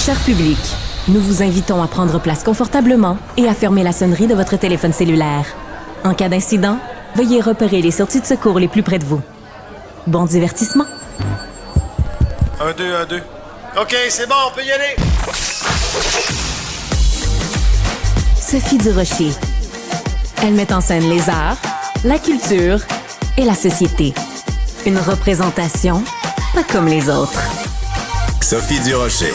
Cher public, nous vous invitons à prendre place confortablement et à fermer la sonnerie de votre téléphone cellulaire. En cas d'incident, veuillez repérer les sorties de secours les plus près de vous. Bon divertissement. 1, 2, 1, 2. OK, c'est bon, on peut y aller. Sophie Durocher. Elle met en scène les arts, la culture et la société. Une représentation pas comme les autres. Sophie Durocher.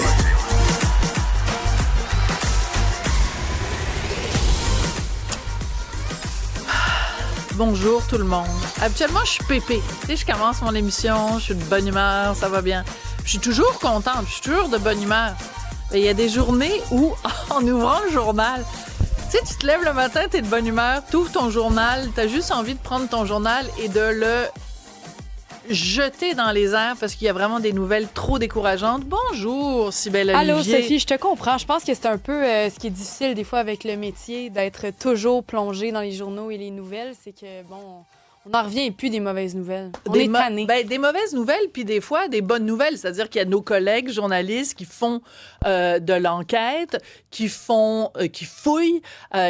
Bonjour tout le monde. Habituellement, je suis pépé. Tu sais, je commence mon émission, je suis de bonne humeur, ça va bien. Je suis toujours contente, je suis toujours de bonne humeur. Mais il y a des journées où, en ouvrant le journal, tu sais, tu te lèves le matin, t'es de bonne humeur, t'ouvres ton journal, t'as juste envie de prendre ton journal et de le jeter dans les airs parce qu'il y a vraiment des nouvelles trop décourageantes. Bonjour, Cybèle Olivier. Allô, Sophie, je te comprends. Je pense que c'est un peu ce qui est difficile des fois avec le métier, d'être toujours plongé dans les journaux et les nouvelles. C'est que, bon, on n'en revient plus des mauvaises nouvelles. On est tannés. Des mauvaises nouvelles, puis des fois, des bonnes nouvelles. C'est-à-dire qu'il y a nos collègues journalistes qui font de l'enquête, qui fouillent,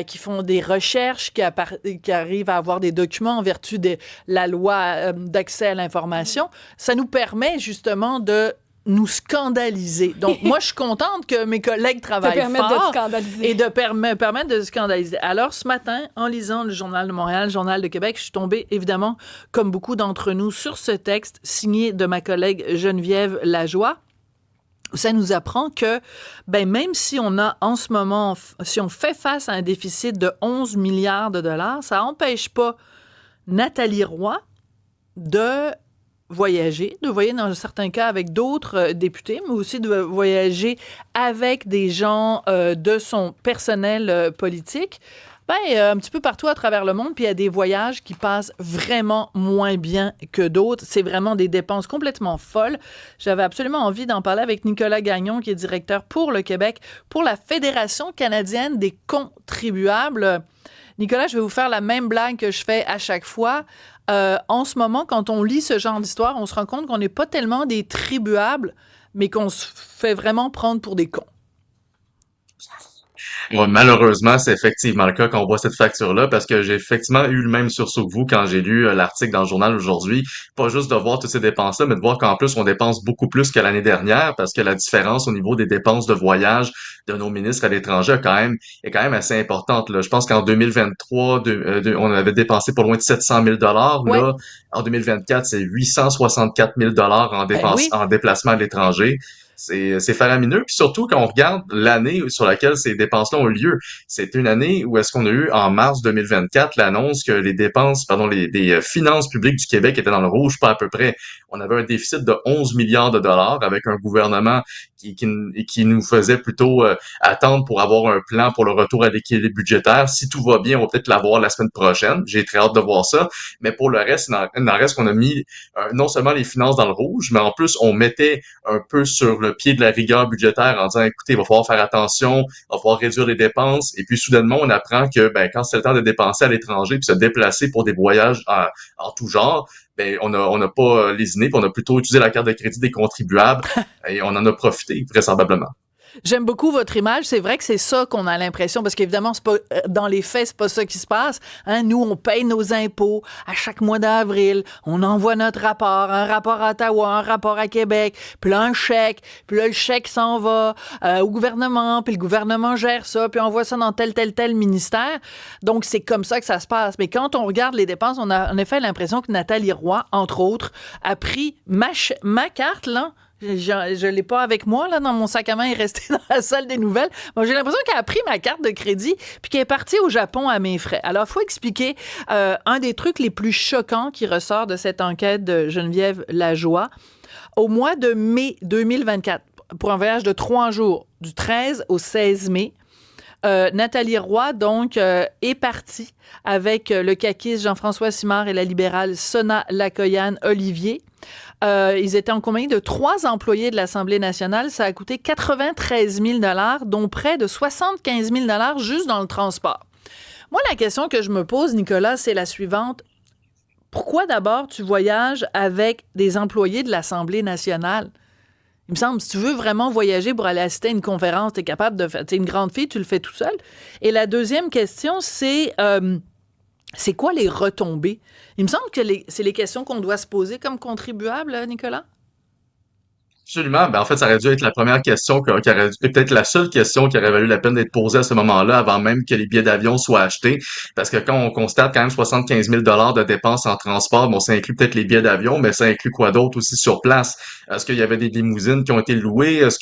qui font des recherches, qui arrivent à avoir des documents en vertu de la loi d'accès à l'information. Ça nous permet justement de nous scandaliser. Donc, moi, je suis contente que mes collègues travaillent fort et me permettent de scandaliser. Alors, ce matin, en lisant le Journal de Montréal, le Journal de Québec, je suis tombée, évidemment, comme beaucoup d'entre nous, sur ce texte signé de ma collègue Geneviève Lajoie. Ça nous apprend que, même si on a en ce moment, si on fait face à un déficit de 11 milliards de dollars, ça n'empêche pas Nathalie Roy de voyager dans certains cas avec d'autres députés, mais aussi de voyager avec des gens de son personnel politique, un petit peu partout à travers le monde, puis il y a des voyages qui passent vraiment moins bien que d'autres. C'est vraiment des dépenses complètement folles. J'avais absolument envie d'en parler avec Nicolas Gagnon, qui est directeur pour le Québec, pour la Fédération canadienne des contribuables. Nicolas, je vais vous faire la même blague que je fais à chaque fois. En ce moment, quand on lit ce genre d'histoire, on se rend compte qu'on n'est pas tellement des tribuables, mais qu'on se fait vraiment prendre pour des cons. Ouais, malheureusement, c'est effectivement le cas quand on voit cette facture-là, parce que j'ai effectivement eu le même sursaut que vous quand j'ai lu l'article dans le journal aujourd'hui. Pas juste de voir toutes ces dépenses-là, mais de voir qu'en plus, on dépense beaucoup plus que l'année dernière, parce que la différence au niveau des dépenses de voyage de nos ministres à l'étranger est quand même assez importante, là. Je pense qu'en 2023, on avait dépensé pas loin de 700 000 $. Ouais. Là, en 2024, c'est 864 000 $ en dépenses, oui. en déplacement à l'étranger. C'est faramineux. Puis surtout, quand on regarde l'année sur laquelle ces dépenses-là ont lieu, c'est une année où est-ce qu'on a eu, en mars 2024, l'annonce que les finances publiques du Québec étaient dans le rouge, pas à peu près. On avait un déficit de 11 milliards de dollars avec un gouvernement qui nous faisait plutôt attendre pour avoir un plan pour le retour à l'équilibre budgétaire. Si tout va bien, on va peut-être l'avoir la semaine prochaine. J'ai très hâte de voir ça. Mais pour le reste, il en reste qu'on a mis non seulement les finances dans le rouge, mais en plus, on mettait un peu sur le pied de la rigueur budgétaire en disant, écoutez, il va falloir faire attention, il va falloir réduire les dépenses. Et puis, soudainement, on apprend que quand c'est le temps de dépenser à l'étranger puis se déplacer pour des voyages en tout genre, on n'a pas lésiné, puis on a plutôt utilisé la carte de crédit des contribuables et on en a profité, vraisemblablement. J'aime beaucoup votre image. C'est vrai que c'est ça qu'on a l'impression, parce qu'évidemment, c'est pas, dans les faits, c'est pas ça qui se passe. Hein? Nous, on paye nos impôts à chaque mois d'avril. On envoie notre rapport, un rapport à Ottawa, un rapport à Québec, puis là, un chèque. Puis là, le chèque s'en va au gouvernement, puis le gouvernement gère ça, puis envoie ça dans tel ministère. Donc, c'est comme ça que ça se passe. Mais quand on regarde les dépenses, on a en effet l'impression que Nathalie Roy, entre autres, a pris ma carte, là. Je l'ai pas avec moi, là, dans mon sac à main, il est resté dans la salle des nouvelles. Bon, j'ai l'impression qu'elle a pris ma carte de crédit puis qu'elle est partie au Japon à mes frais. Alors, il faut expliquer un des trucs les plus choquants qui ressort de cette enquête de Geneviève Lajoie. Au mois de mai 2024, pour un voyage de 3 jours, du 13 au 16 mai, Nathalie Roy, donc, est partie avec le caquiste Jean-François Simard et la libérale Sona Lacoyane-Olivier. Ils étaient en compagnie de 3 employés de l'Assemblée nationale. Ça a coûté 93 000 $, dont près de 75 000 $ juste dans le transport. Moi, la question que je me pose, Nicolas, c'est la suivante. Pourquoi d'abord tu voyages avec des employés de l'Assemblée nationale? Il me semble, si tu veux vraiment voyager pour aller assister à une conférence, tu es capable de faire. Tu es une grande fille, tu le fais tout seul. Et la deuxième question, c'est quoi les retombées? Il me semble que c'est les questions qu'on doit se poser comme contribuable, Nicolas? Absolument. Ben, en fait, ça aurait dû être la première question, qui aurait peut-être la seule question qui aurait valu la peine d'être posée à ce moment-là, avant même que les billets d'avion soient achetés. Parce que quand on constate quand même 75 000 de dépenses en transport, bon, ça inclut peut-être les billets d'avion, mais ça inclut quoi d'autre aussi sur place? Est-ce qu'il y avait des limousines qui ont été louées? Est-ce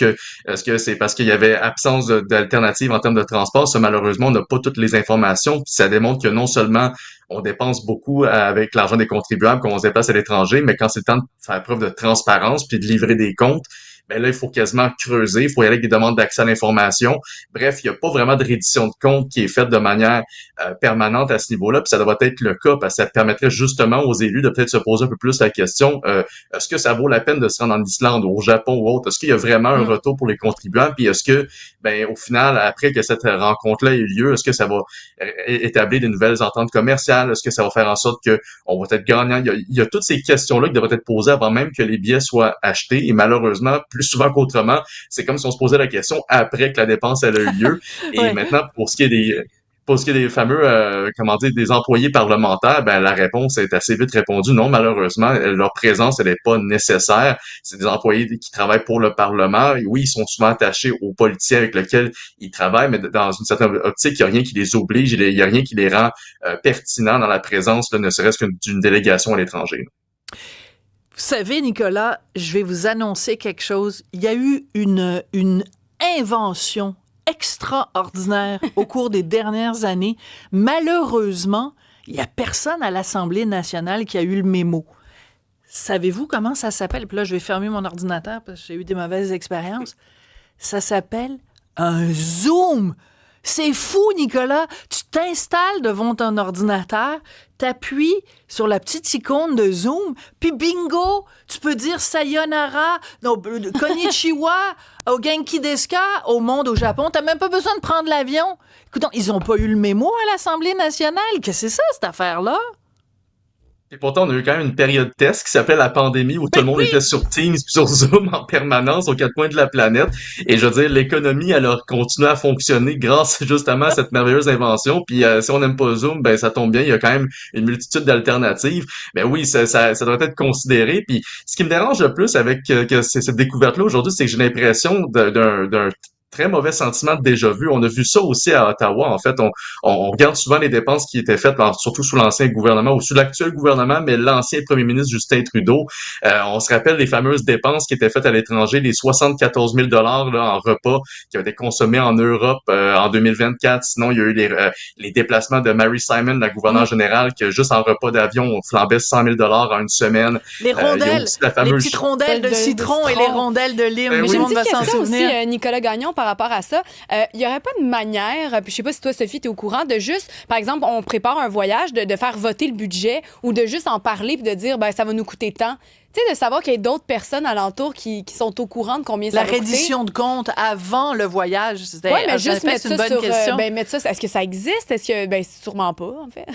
que c'est parce qu'il y avait absence d'alternatives en termes de transport? Ça, malheureusement, on n'a pas toutes les informations. Puis ça démontre que non seulement on dépense beaucoup avec l'argent des contribuables quand on se déplace à l'étranger, mais quand c'est le temps de faire preuve de transparence puis de livrer des comptes, ben là, il faut quasiment creuser, il faut y aller avec des demandes d'accès à l'information. Bref, il n'y a pas vraiment de reddition de compte qui est faite de manière permanente à ce niveau-là, puis ça devrait être le cas, parce que ça permettrait justement aux élus de peut-être se poser un peu plus la question, est-ce que ça vaut la peine de se rendre en Islande ou au Japon ou autre? Est-ce qu'il y a vraiment un retour pour les contribuables? Puis est-ce que, ben, au final, après que cette rencontre-là ait eu lieu, est-ce que ça va établir des nouvelles ententes commerciales? Est-ce que ça va faire en sorte que on va être gagnant? Il y a toutes ces questions-là qui devraient être posées avant même que les billets soient achetés. Et malheureusement, plus souvent qu'autrement, c'est comme si on se posait la question après que la dépense elle a eu lieu. Et Ouais. maintenant, pour ce qui est des fameux, des employés parlementaires, ben la réponse est assez vite répondue. Non, malheureusement, leur présence, elle n'est pas nécessaire. C'est des employés qui travaillent pour le Parlement. Et oui, ils sont souvent attachés aux politiciens avec lesquels ils travaillent, mais dans une certaine optique, il n'y a rien qui les oblige, il n'y a rien qui les rend pertinents dans la présence, là, ne serait-ce que d'une délégation à l'étranger. Vous savez, Nicolas, je vais vous annoncer quelque chose. Il y a eu une invention extraordinaire au cours des dernières années. Malheureusement, il n'y a personne à l'Assemblée nationale qui a eu le mémo. Savez-vous comment ça s'appelle? Puis là, je vais fermer mon ordinateur parce que j'ai eu des mauvaises expériences. Ça s'appelle un Zoom. C'est fou, Nicolas. Tu t'installes devant ton ordinateur, t'appuies sur la petite icône de Zoom, puis bingo, tu peux dire sayonara, non, konnichiwa, au Genki desu ka, au monde au Japon. T'as même pas besoin de prendre l'avion. Écoute, ils ont pas eu le mémo à l'Assemblée nationale. Qu'est-ce que c'est ça, cette affaire-là? Et pourtant, on a eu quand même une période test qui s'appelait la pandémie où tout le monde était sur Teams puis sur Zoom en permanence aux quatre coins de la planète. Et je veux dire, l'économie, elle a continué à fonctionner grâce justement à cette merveilleuse invention. Puis si on n'aime pas Zoom, ben ça tombe bien, il y a quand même une multitude d'alternatives. Ben oui, ça doit être considéré. Puis ce qui me dérange le plus avec cette découverte-là aujourd'hui, c'est que j'ai l'impression d'un très mauvais sentiment de déjà-vu. On a vu ça aussi à Ottawa. En fait, on regarde souvent les dépenses qui étaient faites, surtout sous l'ancien gouvernement ou sous l'actuel gouvernement, mais l'ancien premier ministre Justin Trudeau. On se rappelle les fameuses dépenses qui étaient faites à l'étranger, les 74 000 là, en repas qui ont été consommés en Europe en 2024. Sinon, il y a eu les déplacements de Mary Simon, la gouverneure générale, qui juste en repas d'avion flambait 100 000 en une semaine. Les rondelles, les petites rondelles de de citron et les rondelles de lime. Ben Tout oui. le monde va s'en Question souvenir. aussi, Nicolas Gagnon, par rapport à ça. Il y aurait pas de manière, puis je sais pas si toi, Sophie, t'es au courant, de juste, par exemple, on prépare un voyage, de faire voter le budget ou de juste en parler puis de dire, ben ça va nous coûter tant. Tu sais, de savoir qu'il y a d'autres personnes alentour qui sont au courant de combien ça La va coûter. reddition de compte avant le voyage, c'était Oui, mais juste mettre une ça bonne sur... question. mettre ça, est-ce que ça existe? Est-ce que... Ben, sûrement pas, en fait.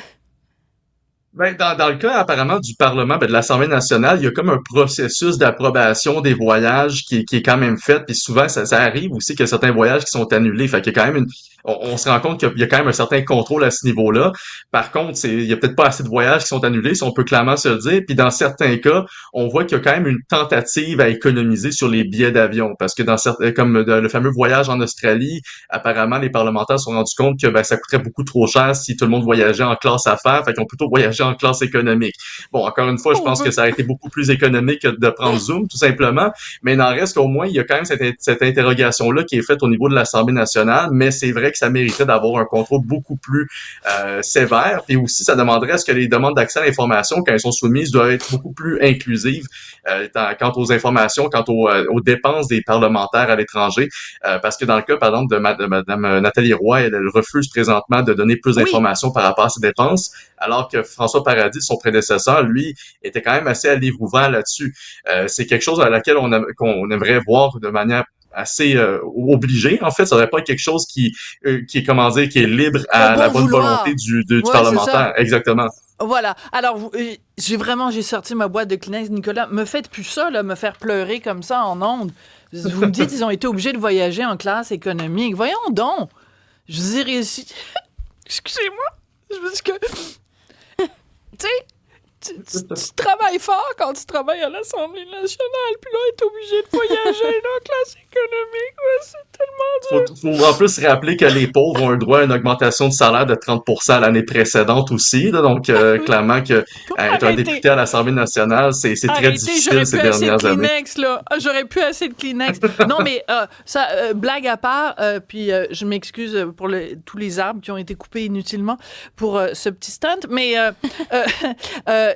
Ben, dans le cas apparemment du Parlement, ben, de l'Assemblée nationale, il y a comme un processus d'approbation des voyages qui est quand même fait. Puis souvent, ça arrive aussi qu'il y a certains voyages qui sont annulés. Fait qu'il y a quand même on se rend compte qu'il y a quand même un certain contrôle à ce niveau-là. Par contre, il y a peut-être pas assez de voyages qui sont annulés, si on peut clairement se le dire. Puis dans certains cas, on voit qu'il y a quand même une tentative à économiser sur les billets d'avion. Parce que dans certains, comme le fameux voyage en Australie, apparemment, les parlementaires se sont rendus compte que ben, ça coûterait beaucoup trop cher si tout le monde voyageait en classe affaires. Fait qu'ils ont plutôt voyagé en classe économique. Bon, encore une fois, je pense que ça a été beaucoup plus économique que de prendre Zoom, tout simplement. Mais il n'en reste qu'au moins, il y a quand même cette interrogation-là qui est faite au niveau de l'Assemblée nationale. Mais c'est vrai que ça mériterait d'avoir un contrôle beaucoup plus sévère. Et aussi, ça demanderait à ce que les demandes d'accès à l'information, quand elles sont soumises, doivent être beaucoup plus inclusives quant aux informations, quant aux dépenses des parlementaires à l'étranger. Parce que dans le cas, par exemple, de Mme Nathalie Roy, elle refuse présentement de donner plus d'informations par rapport à ses dépenses, alors que François Paradis, son prédécesseur, lui, était quand même assez à livre ouvert là-dessus. C'est quelque chose à laquelle qu'on aimerait voir de manière assez obligé. En fait, ça devrait pas être quelque chose qui est, comment dire, qui est libre à la bonne volonté du Ouais, c'est parlementaire. ça. Exactement. Voilà. Alors, j'ai sorti ma boîte de Kleenex. Nicolas, me faites plus ça, là, me faire pleurer comme ça en ondes. Vous me dites qu'ils ont été obligés de voyager en classe économique. Voyons donc. Je dirais... Excusez-moi. Je veux dire que... Tu sais, tu travailles fort quand tu travailles à l'Assemblée nationale, puis là, t'es obligé de voyager en classe économique. Ouais, c'est tellement dur. Faut en plus rappeler que les pauvres ont un droit à une augmentation de salaire de 30% l'année précédente aussi, là, donc clairement que être un député à l'Assemblée nationale, c'est très difficile ces dernières années. Kleenex, là. J'aurais plus assez de Kleenex. Non, mais blague à part, puis je m'excuse pour tous les arbres qui ont été coupés inutilement pour ce petit stunt, mais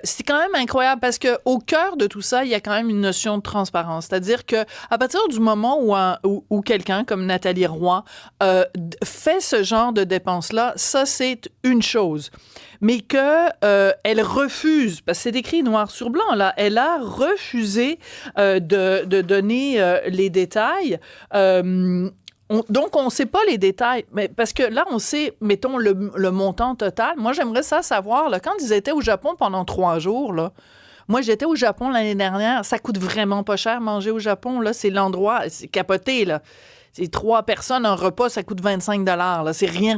c'est quand même incroyable parce que au cœur de tout ça, il y a quand même une notion de transparence. C'est-à-dire que à partir du moment où quelqu'un comme Nathalie Roy fait ce genre de dépenses-là, ça, c'est une chose. Mais que elle refuse, parce que c'est écrit noir sur blanc, là, elle a refusé de donner les détails. Donc, on ne sait pas les détails, mais parce que là, on sait, mettons, le montant total. Moi, j'aimerais ça savoir, là, quand ils étaient au Japon pendant 3 jours, là, moi, j'étais au Japon l'année dernière, ça coûte vraiment pas cher manger au Japon, là, c'est l'endroit, c'est capoté, là. C'est 3 personnes, un repas, ça coûte 25 $, là, c'est rien.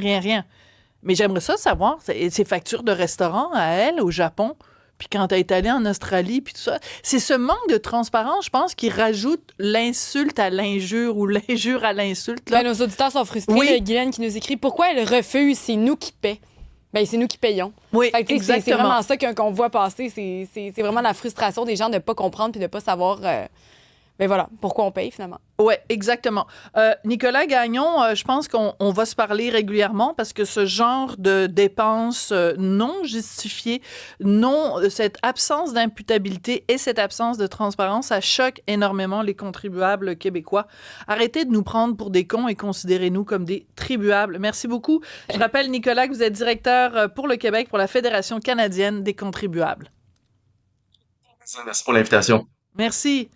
Mais j'aimerais ça savoir, ses factures de restaurant à elle, au Japon, puis quand elle est allée en Australie, puis tout ça. C'est ce manque de transparence, je pense, qui rajoute l'insulte à l'injure ou l'injure à l'insulte. Là. Ben, nos auditeurs sont frustrés. Oui. Il y a Guylaine qui nous écrit « Pourquoi elle refuse? C'est nous qui paie. » Ben, c'est nous qui payons. Oui, fait que, exactement. C'est vraiment ça qu'on voit passer. C'est vraiment la frustration des gens de ne pas comprendre puis de ne pas savoir... ben voilà, pourquoi on paye, finalement. Oui, exactement. Nicolas Gagnon, je pense qu'on va se parler régulièrement parce que ce genre de dépenses non justifiées, cette absence d'imputabilité et cette absence de transparence, ça choque énormément les contribuables québécois. Arrêtez de nous prendre pour des cons et considérez-nous comme des tribuables. Merci beaucoup. Je rappelle, Nicolas, que vous êtes directeur pour le Québec pour la Fédération canadienne des contribuables. Merci pour l'invitation. Merci.